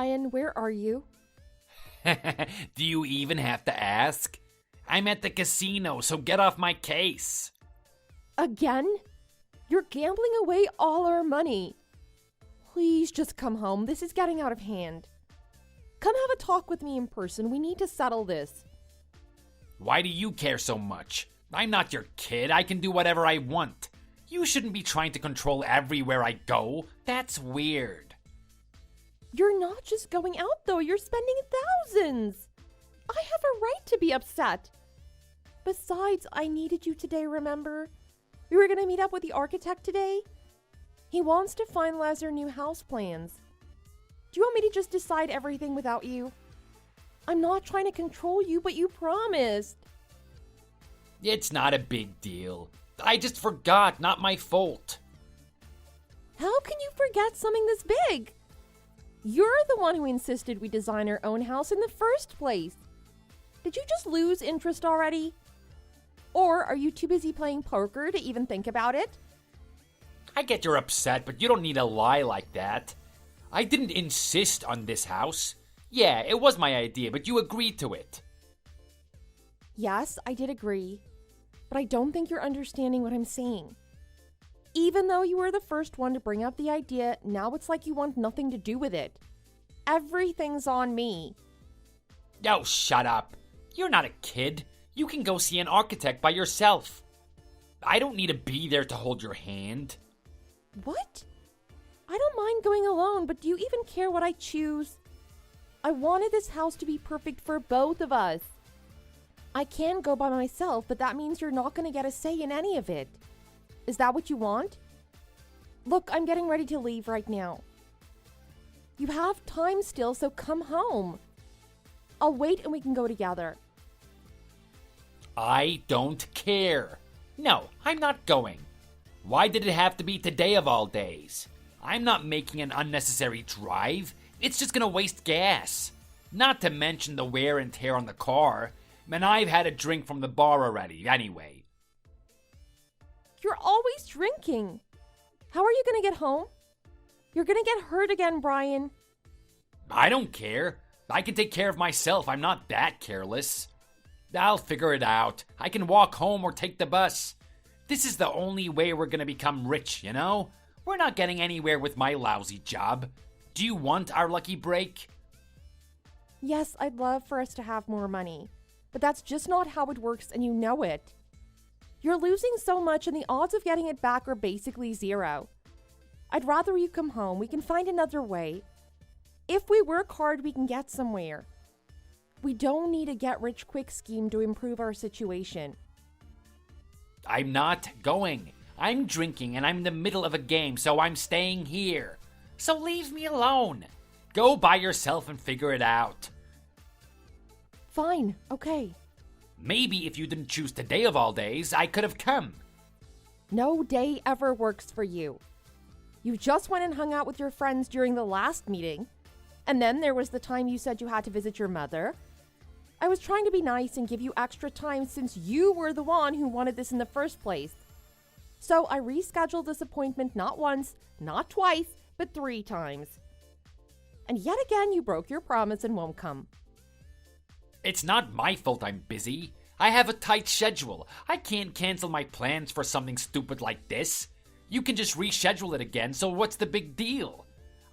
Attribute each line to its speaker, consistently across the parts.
Speaker 1: Brian, where are you?
Speaker 2: Do you even have to ask? I'm at the casino, so get off my case.
Speaker 1: Again? You're gambling away all our money. Please just come home. This is getting out of hand. Come have a talk with me in person. We need to settle this.
Speaker 2: Why do you care so much? I'm not your kid. I can do whatever I want. You shouldn't be trying to control everywhere I go. That's weird.
Speaker 1: You're not just going out, though. You're spending thousands. I have a right to be upset. Besides, I needed you today, remember? We were going to meet up with the architect today. He wants to finalize our new house plans. Do you want me to just decide everything without you? I'm not trying to control you, but you promised.
Speaker 2: It's not a big deal. I just forgot, not my fault.
Speaker 1: How can you forget something this big? You're the one who insisted we design our own house in the first place. Did you just lose interest already? Or are you too busy playing poker to even think about it?
Speaker 2: I get you're upset, but you don't need to lie like that. I didn't insist on this house. Yeah, it was my idea, but you agreed to it.
Speaker 1: Yes, I did agree. But I don't think you're understanding what I'm saying. Even though you were the first one to bring up the idea, now it's like you want nothing to do with it. Everything's on me.
Speaker 2: Oh, shut up. You're not a kid. You can go see an architect by yourself. I don't need to be there to hold your hand.
Speaker 1: What? I don't mind going alone, but do you even care what I choose? I wanted this house to be perfect for both of us. I can go by myself, but that means you're not going to get a say in any of it. Is that what you want? Look, I'm getting ready to leave right now. You have time still, so come home. I'll wait and we can go together.
Speaker 2: I don't care. No, I'm not going. Why did it have to be today of all days? I'm not making an unnecessary drive. It's just gonna waste gas. Not to mention the wear and tear on the car. And I've had a drink from the bar already, anyway.
Speaker 1: You're always drinking. How are you gonna get home? You're gonna get hurt again, Brian.
Speaker 2: I don't care. I can take care of myself. I'm not that careless. I'll figure it out. I can walk home or take the bus. This is the only way we're gonna become rich, you know? We're not getting anywhere with my lousy job. Do you want our lucky break?
Speaker 1: Yes, I'd love for us to have more money. But that's just not how it works, and you know it. You're losing so much, and the odds of getting it back are basically zero. I'd rather you come home. We can find another way. If we work hard, we can get somewhere. We don't need a get-rich-quick scheme to improve our situation.
Speaker 2: I'm not going. I'm drinking, and I'm in the middle of a game, so I'm staying here. So leave me alone. Go by yourself and figure it out.
Speaker 1: Fine, okay.
Speaker 2: Maybe if you didn't choose today of all days, I could have come.
Speaker 1: No day ever works for you. You just went and hung out with your friends during the last meeting. And then there was the time you said you had to visit your mother. I was trying to be nice and give you extra time since you were the one who wanted this in the first place. So I rescheduled this appointment not once, not twice, but 3 times. And yet again, you broke your promise and won't come.
Speaker 2: It's not my fault I'm busy. I have a tight schedule. I can't cancel my plans for something stupid like this. You can just reschedule it again, so what's the big deal?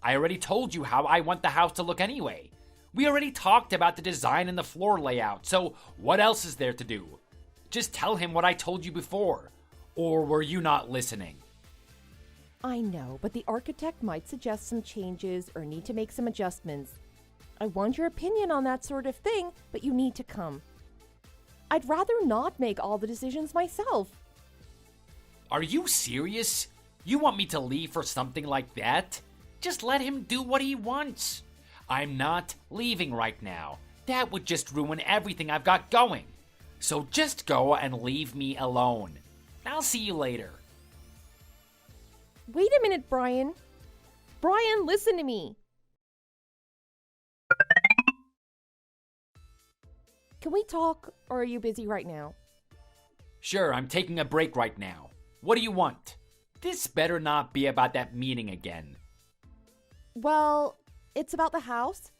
Speaker 2: I already told you how I want the house to look anyway. We already talked about the design and the floor layout, so what else is there to do? Just tell him what I told you before. Or were you not listening?
Speaker 1: I know, but the architect might suggest some changes or need to make some adjustments. I want your opinion on that sort of thing, but you need to come. I'd rather not make all the decisions myself.
Speaker 2: Are you serious? You want me to leave for something like that? Just let him do what he wants. I'm not leaving right now. That would just ruin everything I've got going. So just go and leave me alone. I'll see you later.
Speaker 1: Wait a minute, Brian. Brian, listen to me. Can we talk, or are you busy right now?
Speaker 2: Sure, I'm taking a break right now. What do you want? This better not be about that meeting again.
Speaker 1: Well, It's about the house.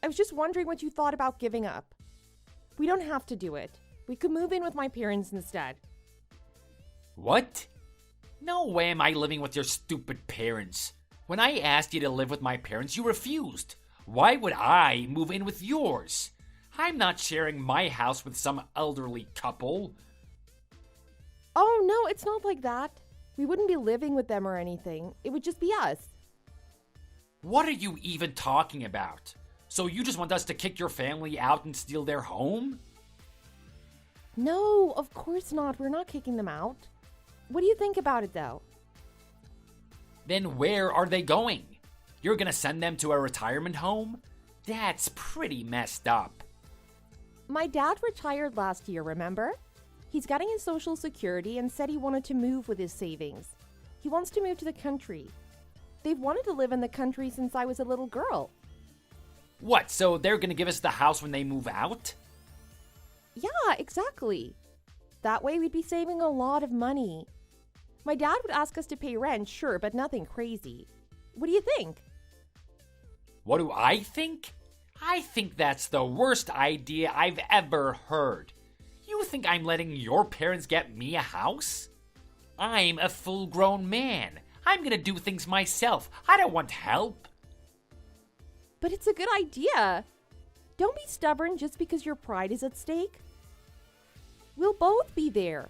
Speaker 1: I was just wondering what you thought about giving up. We don't have to do it. We could move in with my parents instead.
Speaker 2: What? No way am I living with your stupid parents. When I asked you to live with my parents, you refused. Why would I move in with yours? I'm not sharing my house with some elderly couple.
Speaker 1: Oh, no, it's not like that. We wouldn't be living with them or anything. It would just be us.
Speaker 2: What are you even talking about? So you just want us to kick your family out and steal their home?
Speaker 1: No, of course not. We're not kicking them out. What do you think about it, though?
Speaker 2: Then where are they going? You're gonna send them to a retirement home? That's pretty messed up.
Speaker 1: My dad retired last year, remember? He's getting his Social Security and said he wanted to move with his savings. He wants to move to the country. They've wanted to live in the country since I was a little girl.
Speaker 2: What, so they're gonna give us the house when they move out?
Speaker 1: Yeah, exactly. That way we'd be saving a lot of money. My dad would ask us to pay rent, sure, but nothing crazy. What do you think?
Speaker 2: What do I think? I think that's the worst idea I've ever heard. You think I'm letting your parents get me a house? I'm a full-grown man. I'm gonna do things myself. I don't want help.
Speaker 1: But it's a good idea. Don't be stubborn just because your pride is at stake. We'll both be there.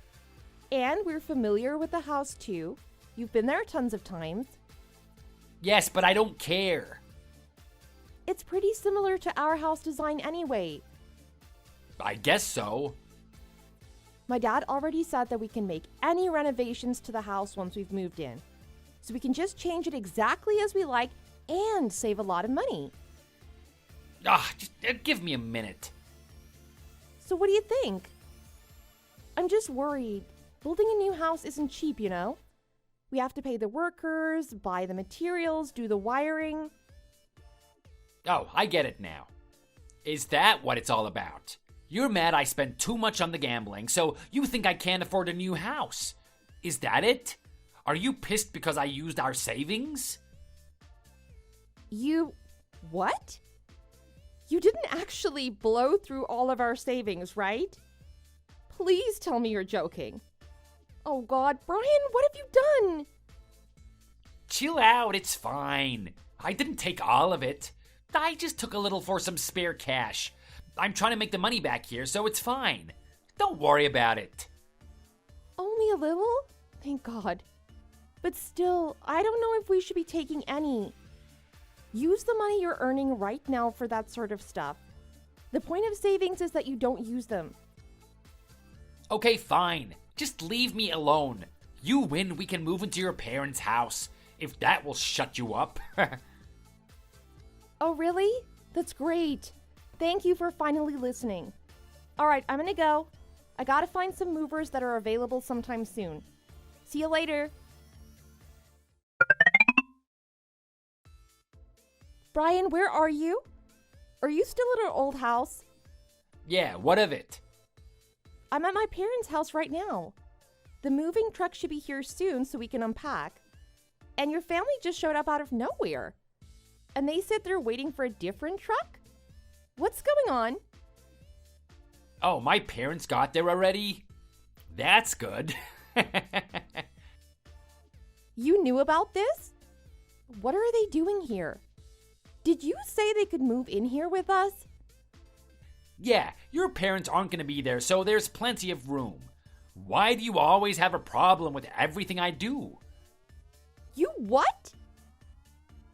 Speaker 1: And we're familiar with the house too. You've been there tons of times.
Speaker 2: Yes, but I don't care.
Speaker 1: It's pretty similar to our house design anyway.
Speaker 2: I guess so.
Speaker 1: My dad already said that we can make any renovations to the house once we've moved in. So we can just change it exactly as we like and save a lot of money.
Speaker 2: Just give me a minute.
Speaker 1: So what do you think? I'm just worried. Building a new house isn't cheap, you know? We have to pay the workers, buy the materials, do the wiring.
Speaker 2: Oh, I get it now. Is that what it's all about? You're mad I spent too much on the gambling, so you think I can't afford a new house. Is that it? Are you pissed because I used our savings?
Speaker 1: What? You didn't actually blow through all of our savings, right? Please tell me you're joking. Oh God, Brian, what have you done?
Speaker 2: Chill out, it's fine. I didn't take all of it. I just took a little for some spare cash. I'm trying to make the money back here, so it's fine. Don't worry about it.
Speaker 1: Only a little? Thank God. But still, I don't know if we should be taking any. Use the money you're earning right now for that sort of stuff. The point of savings is that you don't use them.
Speaker 2: Okay, fine. Just leave me alone. You win, we can move into your parents' house. If that will shut you up.
Speaker 1: Oh, really? That's great. Thank you for finally listening. All right, I'm gonna go. I gotta find some movers that are available sometime soon. See you later. Brian, where are you? Are you still at our old house?
Speaker 2: Yeah, what of it?
Speaker 1: I'm at my parents' house right now. The moving truck should be here soon so we can unpack. And your family just showed up out of nowhere. And they said they're waiting for a different truck? What's going on?
Speaker 2: Oh, my parents got there already? That's good.
Speaker 1: You knew about this? What are they doing here? Did you say they could move in here with us?
Speaker 2: Yeah, your parents aren't going to be there, so there's plenty of room. Why do you always have a problem with everything I do?
Speaker 1: You what?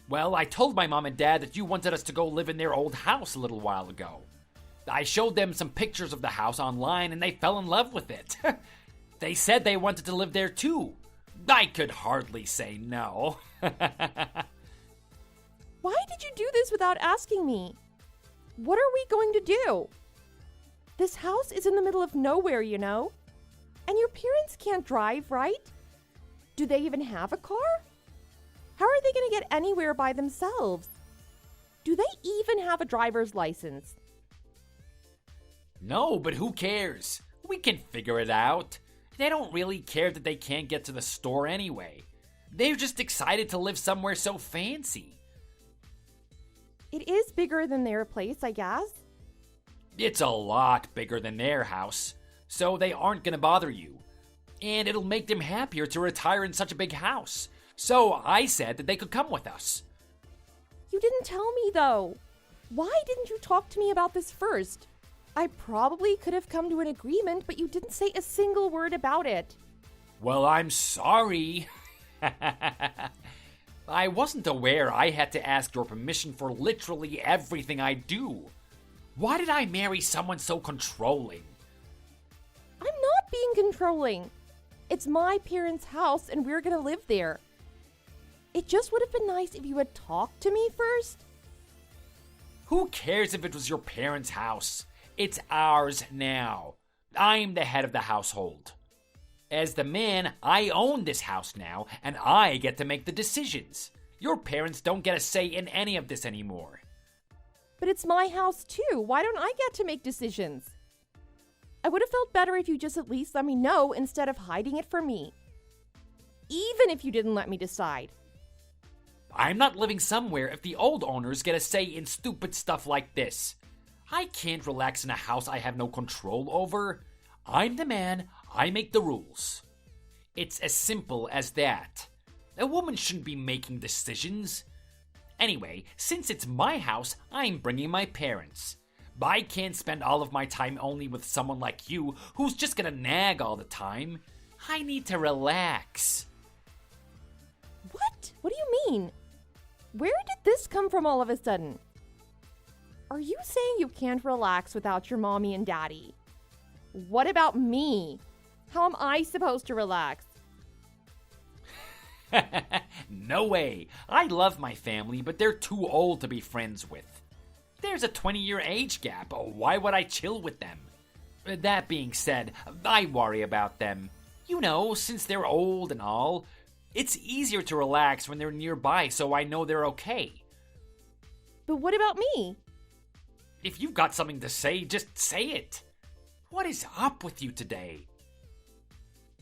Speaker 2: Well, I told my mom and dad that you wanted us to go live in their old house a little while ago. I showed them some pictures of the house online and they fell in love with it. They said they wanted to live there too. I could hardly say no.
Speaker 1: Why did you do this without asking me? What are we going to do? This house is in the middle of nowhere, you know? And your parents can't drive, right? Do they even have a car? How are they going to get anywhere by themselves? Do they even have a driver's license?
Speaker 2: No, but who cares? We can figure it out. They don't really care that they can't get to the store anyway. They're just excited to live somewhere so fancy.
Speaker 1: It is bigger than their place, I guess.
Speaker 2: It's a lot bigger than their house, so they aren't gonna bother you. And it'll make them happier to retire in such a big house. So I said that they could come with us.
Speaker 1: You didn't tell me, though. Why didn't you talk to me about this first? I probably could have come to an agreement, but you didn't say a single word about it.
Speaker 2: Well, I'm sorry. I wasn't aware I had to ask your permission for literally everything I do. Why did I marry someone so controlling?
Speaker 1: I'm not being controlling. It's my parents' house and we're gonna live there. It just would have been nice if you had talked to me first.
Speaker 2: Who cares if it was your parents' house? It's ours now. I'm the head of the household. As the man, I own this house now, and I get to make the decisions. Your parents don't get a say in any of this anymore.
Speaker 1: But it's my house too. Why don't I get to make decisions? I would have felt better if you just at least let me know instead of hiding it from me. Even if you didn't let me decide.
Speaker 2: I'm not living somewhere if the old owners get a say in stupid stuff like this. I can't relax in a house I have no control over. I'm the man, I make the rules. It's as simple as that. A woman shouldn't be making decisions. Anyway, since it's my house, I'm bringing my parents. I can't spend all of my time only with someone like you who's just gonna nag all the time. I need to relax.
Speaker 1: What? What do you mean? Where did this come from all of a sudden? Are you saying you can't relax without your mommy and daddy? What about me? How am I supposed to relax?
Speaker 2: No way. I love my family, but they're too old to be friends with. There's a 20-year age gap. Why would I chill with them? That being said, I worry about them. You know, since they're old and all, it's easier to relax when they're nearby, so I know they're okay.
Speaker 1: But what about me?
Speaker 2: If you've got something to say, just say it. What is up with you today?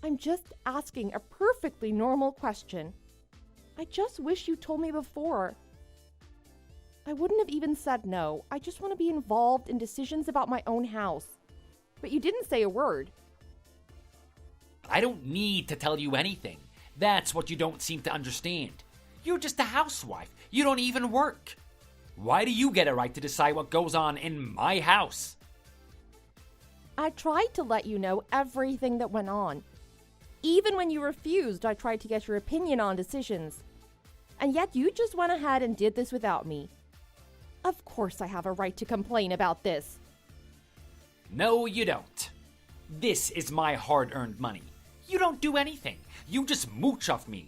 Speaker 1: I'm just asking a perfectly normal question. I just wish you told me before. I wouldn't have even said no. I just want to be involved in decisions about my own house. But you didn't say a word.
Speaker 2: I don't need to tell you anything. That's what you don't seem to understand. You're just a housewife. You don't even work. Why do you get a right to decide what goes on in my house?
Speaker 1: I tried to let you know everything that went on. Even when you refused, I tried to get your opinion on decisions. And yet you just went ahead and did this without me. Of course I have a right to complain about this.
Speaker 2: No, you don't. This is my hard-earned money. You don't do anything. You just mooch off me.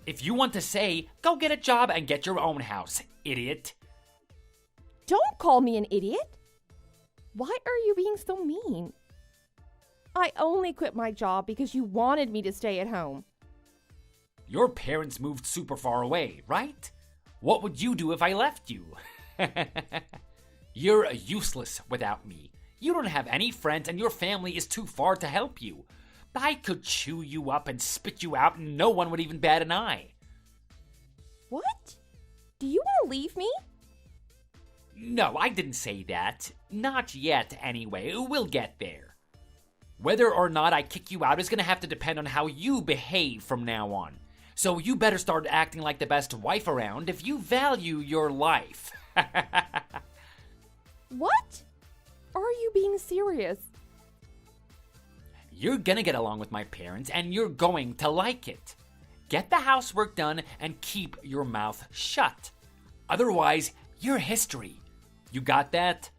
Speaker 2: If you want to say, go get a job and get your own house, idiot.
Speaker 1: Don't call me an idiot. Why are you being so mean? I only quit my job because you wanted me to stay at home.
Speaker 2: Your parents moved super far away, right? What would you do if I left you? You're useless without me. You don't have any friends and your family is too far to help you. I could chew you up and spit you out and no one would even bat an eye.
Speaker 1: What? Do you want to leave me?
Speaker 2: No, I didn't say that. Not yet, anyway. We'll get there. Whether or not I kick you out is gonna have to depend on how you behave from now on. So you better start acting like the best wife around if you value your life.
Speaker 1: What? Are you being serious?
Speaker 2: You're gonna get along with my parents and you're going to like it. Get the housework done and keep your mouth shut. Otherwise, you're history. You got that?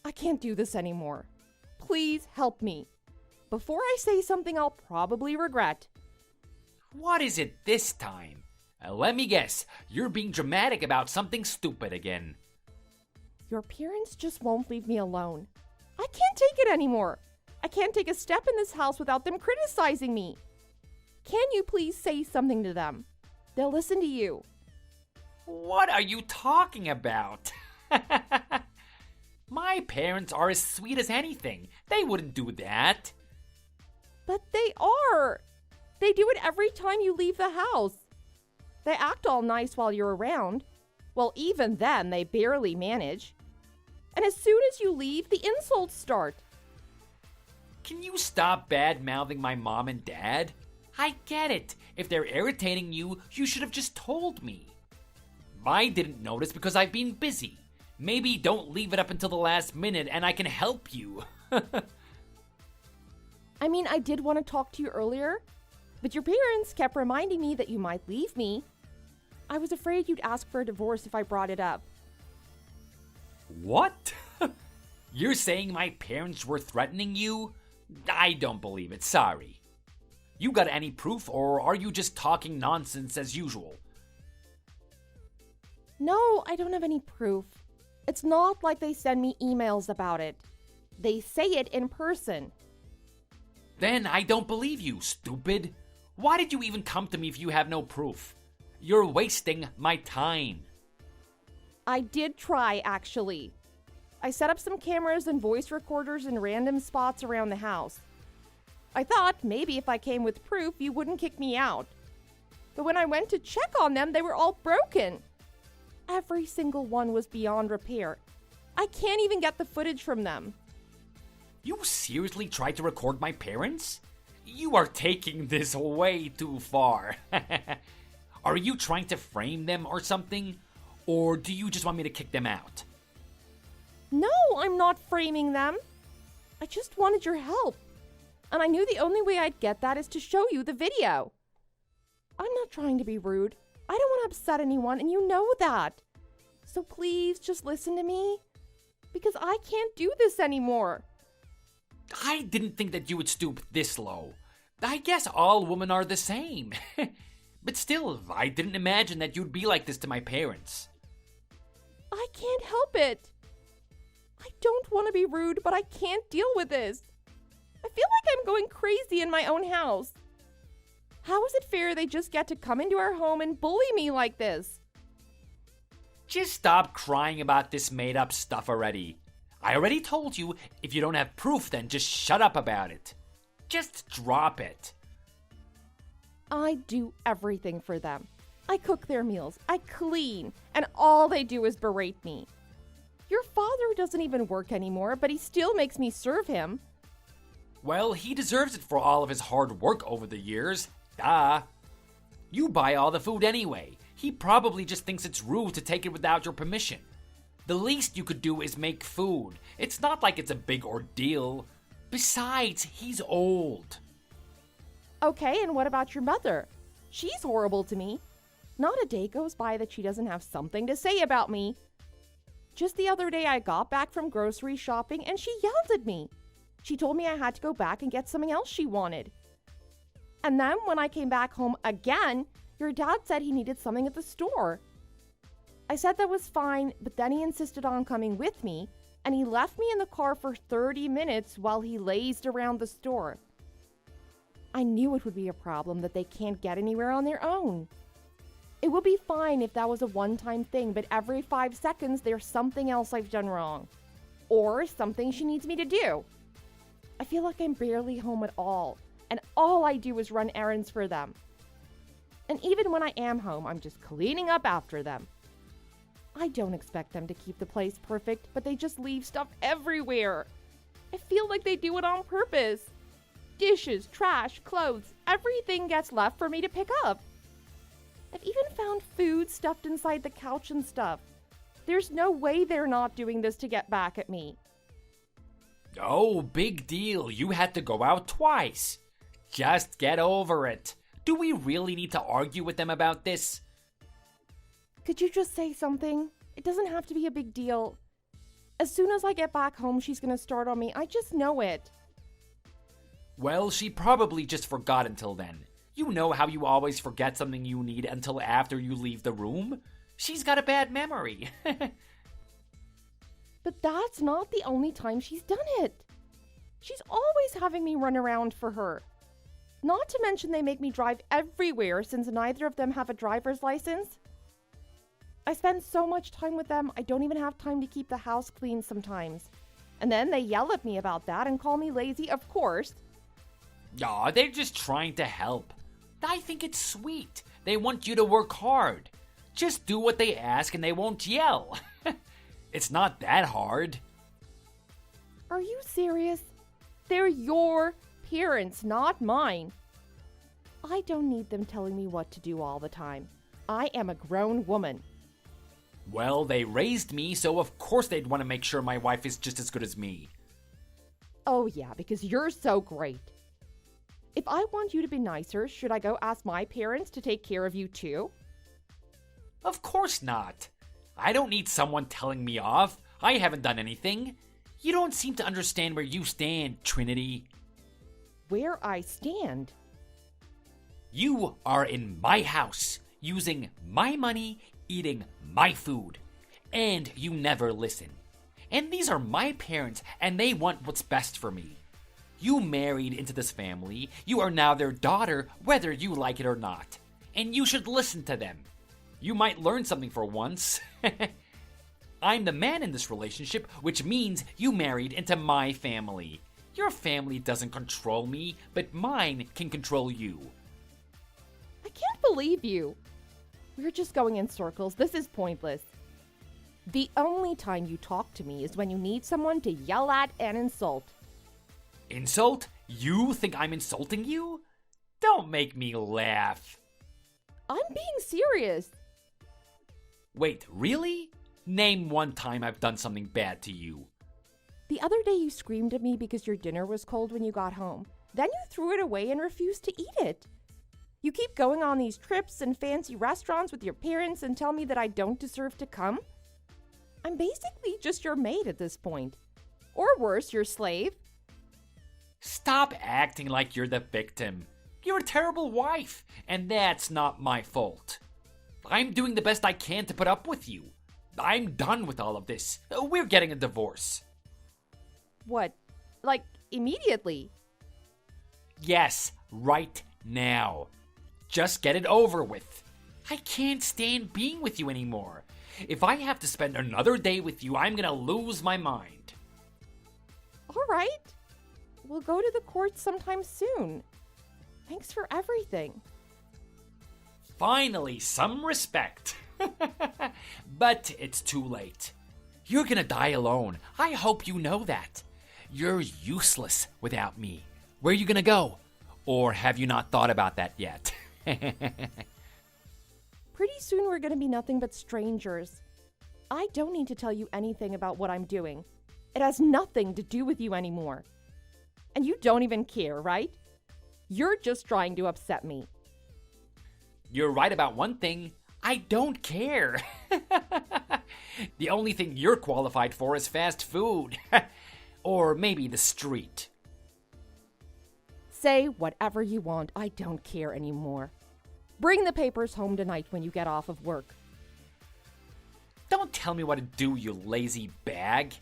Speaker 1: I can't do this anymore. Please help me. Before I say something I'll probably regret.
Speaker 2: What is it this time? Let me guess, you're being dramatic about something stupid again.
Speaker 1: Your parents just won't leave me alone. I can't take it anymore. I can't take a step in this house without them criticizing me. Can you please say something to them? They'll listen to you.
Speaker 2: What are you talking about? My parents are as sweet as anything. They wouldn't do that.
Speaker 1: But they are. They do it every time you leave the house. They act all nice while you're around. Well, even then, they barely manage. And as soon as you leave, the insults start.
Speaker 2: Can you stop bad-mouthing my mom and dad? I get it. If they're irritating you, you should have just told me. I didn't notice because I've been busy. Maybe don't leave it up until the last minute and I can help you.
Speaker 1: I mean, I did want to talk to you earlier, but your parents kept reminding me that you might leave me. I was afraid you'd ask for a divorce if I brought it up.
Speaker 2: What? You're saying my parents were threatening you? I don't believe it, sorry. You got any proof, or are you just talking nonsense as usual?
Speaker 1: No, I don't have any proof. It's not like they send me emails about it. They say it in person.
Speaker 2: Then I don't believe you, stupid. Why did you even come to me if you have no proof? You're wasting my time.
Speaker 1: I did try, actually. I set up some cameras and voice recorders in random spots around the house. I thought maybe if I came with proof, you wouldn't kick me out. But when I went to check on them, they were all broken. Every single one was beyond repair. I can't even get the footage from them.
Speaker 2: You seriously tried to record my parents? You are taking this way too far. Are you trying to frame them or something? Or do you just want me to kick them out?
Speaker 1: No, I'm not framing them. I just wanted your help. And I knew the only way I'd get that is to show you the video. I'm not trying to be rude. I don't want to upset anyone, and you know that. So please just listen to me. Because I can't do this anymore.
Speaker 2: I didn't think that you would stoop this low. I guess all women are the same. But still, I didn't imagine that you'd be like this to my parents.
Speaker 1: I can't help it. I don't want to be rude, but I can't deal with this. I feel like I'm going crazy in my own house. How is it fair they just get to come into our home and bully me like this?
Speaker 2: Just stop crying about this made-up stuff already. I already told you, if you don't have proof, then just shut up about it. Just drop it.
Speaker 1: I do everything for them. I cook their meals, I clean, and all they do is berate me. Your father doesn't even work anymore, but he still makes me serve him.
Speaker 2: Well, he deserves it for all of his hard work over the years. Duh. You buy all the food anyway. He probably just thinks it's rude to take it without your permission. The least you could do is make food. It's not like it's a big ordeal. Besides, he's old.
Speaker 1: Okay, and what about your mother? She's horrible to me. Not a day goes by that she doesn't have something to say about me. Just the other day, I got back from grocery shopping and she yelled at me. She told me I had to go back and get something else she wanted. And then when I came back home again, your dad said he needed something at the store. I said that was fine, but then he insisted on coming with me, and he left me in the car for 30 minutes while he lazed around the store. I knew it would be a problem that they can't get anywhere on their own. It would be fine if that was a one-time thing, but every 5 seconds there's something else I've done wrong. Or something she needs me to do. I feel like I'm barely home at all, and all I do is run errands for them. And even when I am home, I'm just cleaning up after them. I don't expect them to keep the place perfect, but they just leave stuff everywhere. I feel like they do it on purpose. Dishes, trash, clothes, everything gets left for me to pick up. I've even found food stuffed inside the couch and stuff. There's no way they're not doing this to get back at me.
Speaker 2: Oh, big deal. You had to go out twice. Just get over it. Do we really need to argue with them about this?
Speaker 1: Could you just say something? It doesn't have to be a big deal. As soon as I get back home, she's gonna start on me. I just know it.
Speaker 2: Well, she probably just forgot until then. You know how you always forget something you need until after you leave the room? She's got a bad memory.
Speaker 1: But that's not the only time she's done it. She's always having me run around for her. Not to mention they make me drive everywhere since neither of them have a driver's license. I spend so much time with them, I don't even have time to keep the house clean sometimes. And then they yell at me about that and call me lazy, of course.
Speaker 2: Aw, they're just trying to help. I think it's sweet. They want you to work hard. Just do what they ask and they won't yell. It's not that hard.
Speaker 1: Are you serious? They're your parents, not mine. I don't need them telling me what to do all the time. I am a grown woman.
Speaker 2: Well, they raised me, so of course they'd want to make sure my wife is just as good as me.
Speaker 1: Oh yeah, because you're so great. If I want you to be nicer, should I go ask my parents to take care of you too?
Speaker 2: Of course not. I don't need someone telling me off. I haven't done anything. You don't seem to understand where you stand, Trinity.
Speaker 1: Where I stand?
Speaker 2: You are in my house, using my money, eating my food. And you never listen. And these are my parents, and they want what's best for me. You married into this family. You are now their daughter, whether you like it or not. And you should listen to them. You might learn something for once. I'm the man in this relationship, which means you married into my family. Your family doesn't control me, but mine can control you.
Speaker 1: I can't believe you. We're just going in circles. This is pointless. The only time you talk to me is when you need someone to yell at and insult.
Speaker 2: Insult? You think I'm insulting you? Don't make me laugh.
Speaker 1: I'm being serious.
Speaker 2: Wait, really? Name one time I've done something bad to you.
Speaker 1: The other day you screamed at me because your dinner was cold when you got home. Then you threw it away and refused to eat it. You keep going on these trips and fancy restaurants with your parents and tell me that I don't deserve to come? I'm basically just your maid at this point. Or worse, your slave.
Speaker 2: Stop acting like you're the victim. You're a terrible wife, and that's not my fault. I'm doing the best I can to put up with you. I'm done with all of this. We're getting a divorce.
Speaker 1: What? Like, immediately?
Speaker 2: Yes, right now. Just get it over with. I can't stand being with you anymore. If I have to spend another day with you, I'm gonna lose my mind.
Speaker 1: All right. We'll go to the courts sometime soon. Thanks for everything.
Speaker 2: Finally, some respect. But it's too late. You're gonna die alone. I hope you know that. You're useless without me. Where are you gonna go? Or have you not thought about that yet?
Speaker 1: Pretty soon we're going to be nothing but strangers. I don't need to tell you anything about what I'm doing. It has nothing to do with you anymore. And you don't even care, right? You're just trying to upset me.
Speaker 2: You're right about one thing. I don't care. The only thing you're qualified for is fast food. Or maybe the street.
Speaker 1: Say whatever you want. I don't care anymore. Bring the papers home tonight when you get off of work.
Speaker 2: Don't tell me what to do, you lazy bag.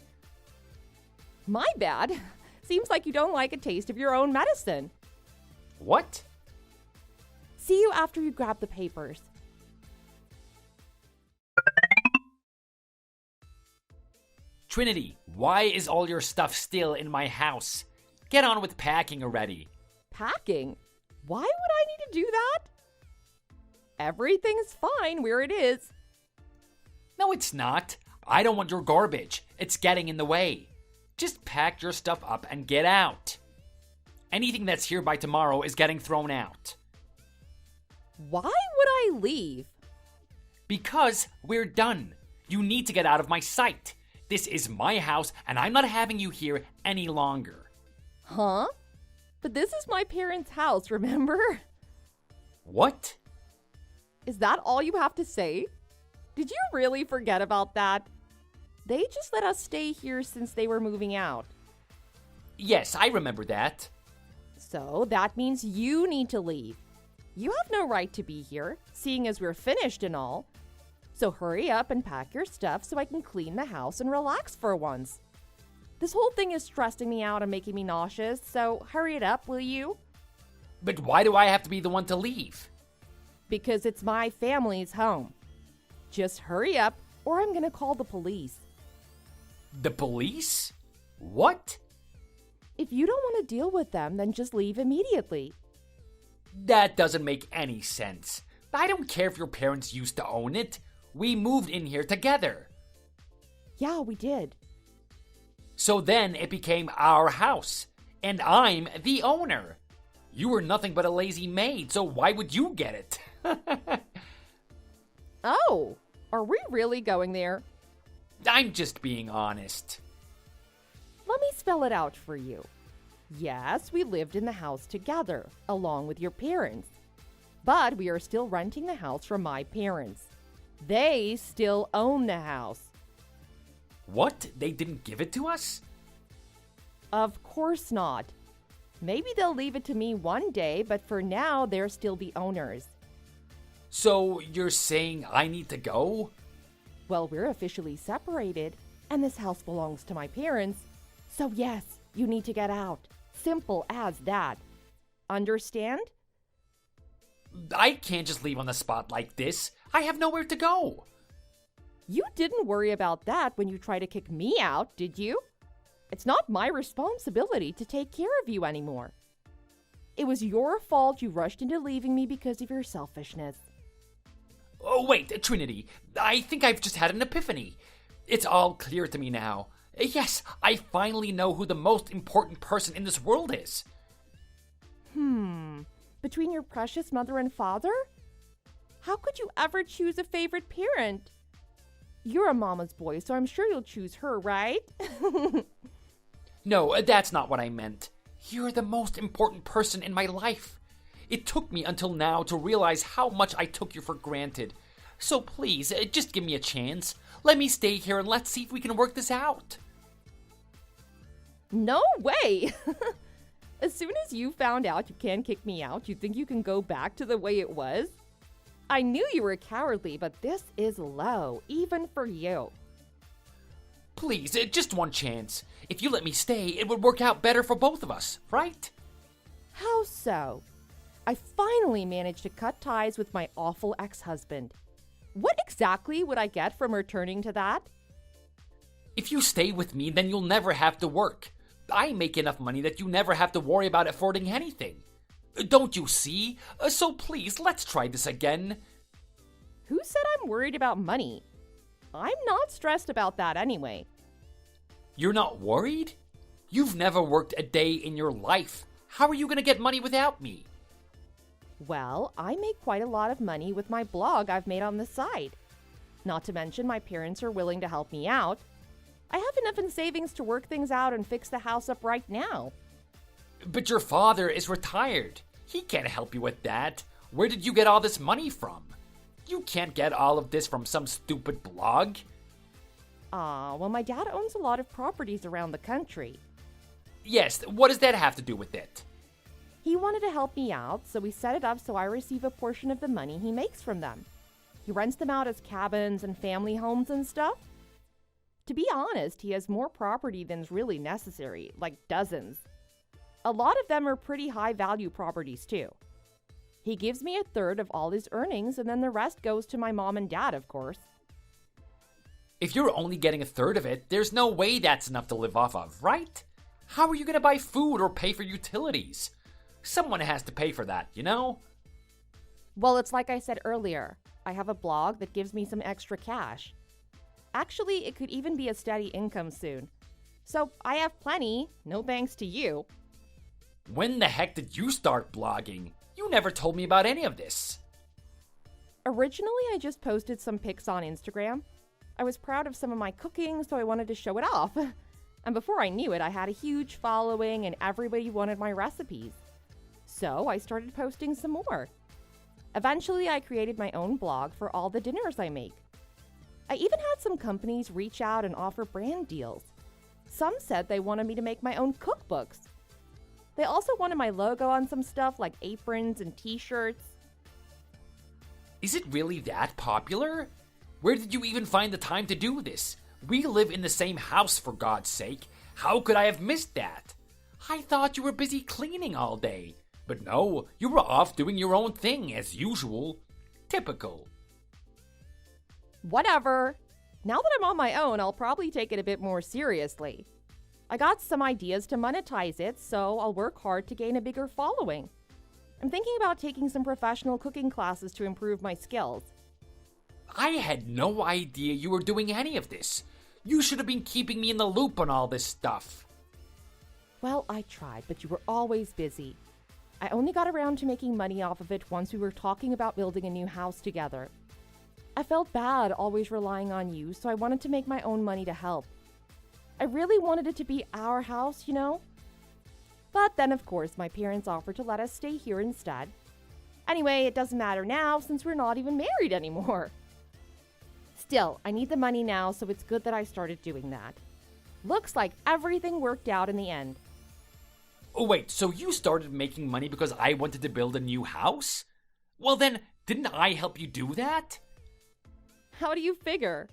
Speaker 1: My bad. Seems like you don't like a taste of your own medicine.
Speaker 2: What?
Speaker 1: See you after you grab the papers.
Speaker 2: Trinity, why is all your stuff still in my house? Get on with packing already.
Speaker 1: Packing? Why would I need to do that? Everything's fine where it is.
Speaker 2: No, it's not. I don't want your garbage. It's getting in the way. Just pack your stuff up and get out. Anything that's here by tomorrow is getting thrown out.
Speaker 1: Why would I leave?
Speaker 2: Because we're done. You need to get out of my sight. This is my house, and I'm not having you here any longer.
Speaker 1: Huh? But this is my parents' house, remember?
Speaker 2: What?
Speaker 1: Is that all you have to say? Did you really forget about that? They just let us stay here since they were moving out.
Speaker 2: Yes, I remember that.
Speaker 1: So that means you need to leave. You have no right to be here, seeing as we're finished and all. So hurry up and pack your stuff so I can clean the house and relax for once. This whole thing is stressing me out and making me nauseous, so hurry it up, will you?
Speaker 2: But why do I have to be the one to leave?
Speaker 1: Because it's my family's home. Just hurry up, or I'm gonna call the police.
Speaker 2: The police? What?
Speaker 1: If you don't want to deal with them, then just leave immediately.
Speaker 2: That doesn't make any sense. I don't care if your parents used to own it. We moved in here together.
Speaker 1: Yeah, we did.
Speaker 2: So then it became our house, and I'm the owner. You were nothing but a lazy maid, so why would you get it?
Speaker 1: Oh, are we really going there?
Speaker 2: I'm just being honest.
Speaker 1: Let me spell it out for you. Yes, we lived in the house together, along with your parents. But we are still renting the house from my parents. They still own the house.
Speaker 2: What? They didn't give it to us?
Speaker 1: Of course not. Maybe they'll leave it to me one day, but for now, they're still the owners.
Speaker 2: So you're saying I need to go?
Speaker 1: Well, we're officially separated, and this house belongs to my parents. So yes, you need to get out. Simple as that. Understand?
Speaker 2: I can't just leave on the spot like this. I have nowhere to go.
Speaker 1: You didn't worry about that when you tried to kick me out, did you? It's not my responsibility to take care of you anymore. It was your fault you rushed into leaving me because of your selfishness.
Speaker 2: Oh, wait, Trinity. I think I've just had an epiphany. It's all clear to me now. Yes, I finally know who the most important person in this world is.
Speaker 1: Between your precious mother and father? How could you ever choose a favorite parent? You're a mama's boy, so I'm sure you'll choose her, right?
Speaker 2: No, that's not what I meant. You're the most important person in my life. It took me until now to realize how much I took you for granted. So please, just give me a chance. Let me stay here and let's see if we can work this out.
Speaker 1: No way! As soon as you found out you can't kick me out, you think you can go back to the way it was? I knew you were cowardly, but this is low, even for you.
Speaker 2: Please, just one chance. If you let me stay, it would work out better for both of us, right?
Speaker 1: How so? I finally managed to cut ties with my awful ex-husband. What exactly would I get from returning to that?
Speaker 2: If you stay with me, then you'll never have to work. I make enough money that you never have to worry about affording anything. Don't you see? So please, let's try this again.
Speaker 1: Who said I'm worried about money? I'm not stressed about that anyway.
Speaker 2: You're not worried? You've never worked a day in your life. How are you going to get money without me?
Speaker 1: Well, I make quite a lot of money with my blog I've made on the side. Not to mention my parents are willing to help me out. I have enough in savings to work things out and fix the house up right now.
Speaker 2: But your father is retired. He can't help you with that. Where did you get all this money from? You can't get all of this from some stupid blog.
Speaker 1: Well, my dad owns a lot of properties around the country.
Speaker 2: Yes, what does that have to do with it?
Speaker 1: He wanted to help me out, so we set it up so I receive a portion of the money he makes from them. He rents them out as cabins and family homes and stuff. To be honest, he has more property than's really necessary, like dozens. A lot of them are pretty high-value properties, too. He gives me a third of all his earnings, and then the rest goes to my mom and dad, of course.
Speaker 2: If you're only getting a third of it, there's no way that's enough to live off of, right? How are you going to buy food or pay for utilities? Someone has to pay for that, you know?
Speaker 1: Well, it's like I said earlier. I have a blog that gives me some extra cash. Actually, it could even be a steady income soon. So I have plenty, no thanks to you.
Speaker 2: When the heck did you start blogging? You never told me about any of this.
Speaker 1: Originally, I just posted some pics on Instagram. I was proud of some of my cooking, so I wanted to show it off. And before I knew it, I had a huge following and everybody wanted my recipes. So I started posting some more. Eventually, I created my own blog for all the dinners I make. I even had some companies reach out and offer brand deals. Some said they wanted me to make my own cookbooks. They also wanted my logo on some stuff like aprons and t-shirts.
Speaker 2: Is it really that popular? Where did you even find the time to do this? We live in the same house, for God's sake. How could I have missed that? I thought you were busy cleaning all day. But no, you were off doing your own thing, as usual. Typical.
Speaker 1: Whatever. Now that I'm on my own, I'll probably take it a bit more seriously. I got some ideas to monetize it, so I'll work hard to gain a bigger following. I'm thinking about taking some professional cooking classes to improve my skills.
Speaker 2: I had no idea you were doing any of this. You should have been keeping me in the loop on all this stuff.
Speaker 1: Well, I tried, but you were always busy. I only got around to making money off of it once we were talking about building a new house together. I felt bad always relying on you, so I wanted to make my own money to help. I really wanted it to be our house, you know? But then, of course, my parents offered to let us stay here instead. Anyway, it doesn't matter now since we're not even married anymore. Still, I need the money now, so it's good that I started doing that. Looks like everything worked out in the end.
Speaker 2: Oh, wait, so you started making money because I wanted to build a new house? Well then, didn't I help you do that?
Speaker 1: How do you figure?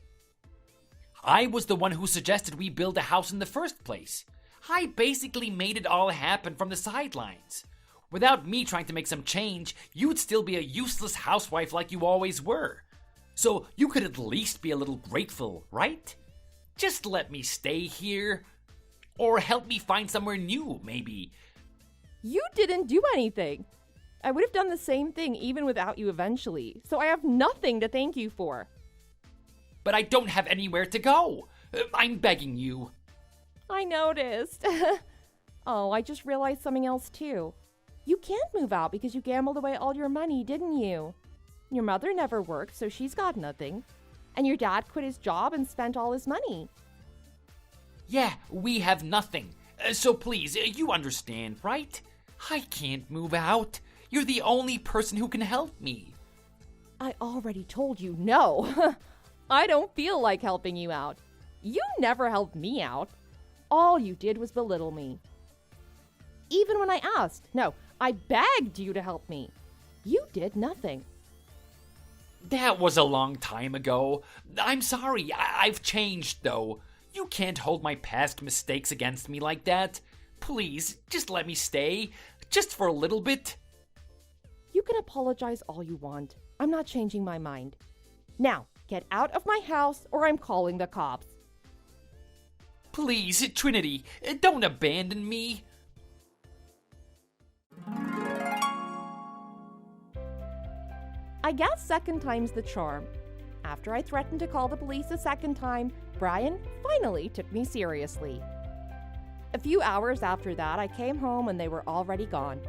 Speaker 2: I was the one who suggested we build a house in the first place. I basically made it all happen from the sidelines. Without me trying to make some change, you'd still be a useless housewife like you always were. So you could at least be a little grateful, right? Just let me stay here. Or help me find somewhere new, maybe.
Speaker 1: You didn't do anything. I would have done the same thing even without you eventually, so I have nothing to thank you for.
Speaker 2: But I don't have anywhere to go. I'm begging you.
Speaker 1: I noticed. Oh, I just realized something else too. You can't move out because you gambled away all your money, didn't you? Your mother never worked, so she's got nothing. And your dad quit his job and spent all his money.
Speaker 2: Yeah, we have nothing. So please, you understand, right? I can't move out. You're the only person who can help me.
Speaker 1: I already told you no. I don't feel like helping you out. You never helped me out. All you did was belittle me. Even when I asked, no, I begged you to help me. You did nothing.
Speaker 2: That was a long time ago. I'm sorry, I've changed though. You can't hold my past mistakes against me like that. Please, just let me stay. Just for a little bit.
Speaker 1: You can apologize all you want. I'm not changing my mind. Now, get out of my house or I'm calling the cops.
Speaker 2: Please, Trinity, don't abandon me.
Speaker 1: I guess second time's the charm. After I threatened to call the police a second time, Brian finally took me seriously. A few hours after that, I came home and they were already gone.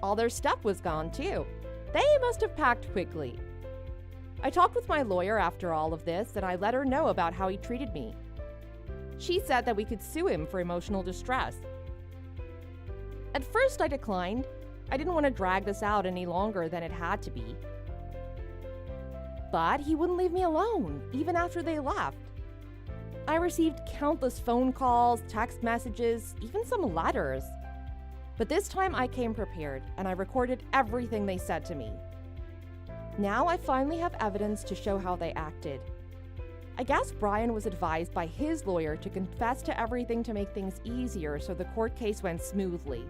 Speaker 1: All their stuff was gone too. They must have packed quickly. I talked with my lawyer after all of this and I let her know about how he treated me. She said that we could sue him for emotional distress. At first I declined. I didn't want to drag this out any longer than it had to be. But he wouldn't leave me alone, even after they left. I received countless phone calls, text messages, even some letters. But this time I came prepared, and I recorded everything they said to me. Now I finally have evidence to show how they acted. I guess Brian was advised by his lawyer to confess to everything to make things easier so the court case went smoothly.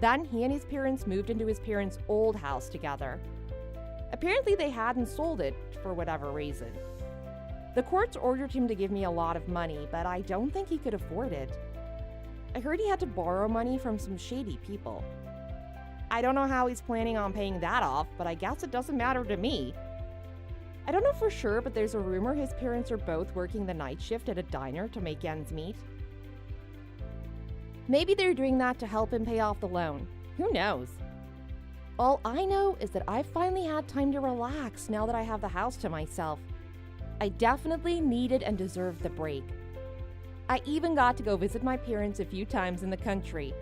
Speaker 1: Then he and his parents moved into his parents' old house together. Apparently they hadn't sold it for whatever reason. The courts ordered him to give me a lot of money, but I don't think he could afford it. I heard he had to borrow money from some shady people. I don't know how he's planning on paying that off, but I guess it doesn't matter to me. I don't know for sure, but there's a rumor his parents are both working the night shift at a diner to make ends meet. Maybe they're doing that to help him pay off the loan. Who knows? All I know is that I finally had time to relax now that I have the house to myself. I definitely needed and deserved the break. I even got to go visit my parents a few times in the country.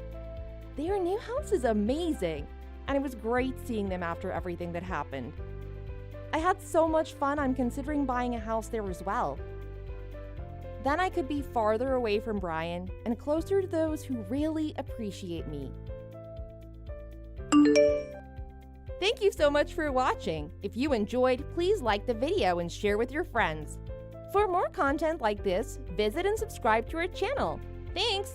Speaker 1: Their new house is amazing, and it was great seeing them after everything that happened. I had so much fun, I'm considering buying a house there as well. Then I could be farther away from Brian and closer to those who really appreciate me. Thank you so much for watching. If you enjoyed, please like the video and share with your friends. For more content like this, visit and subscribe to our channel. Thanks!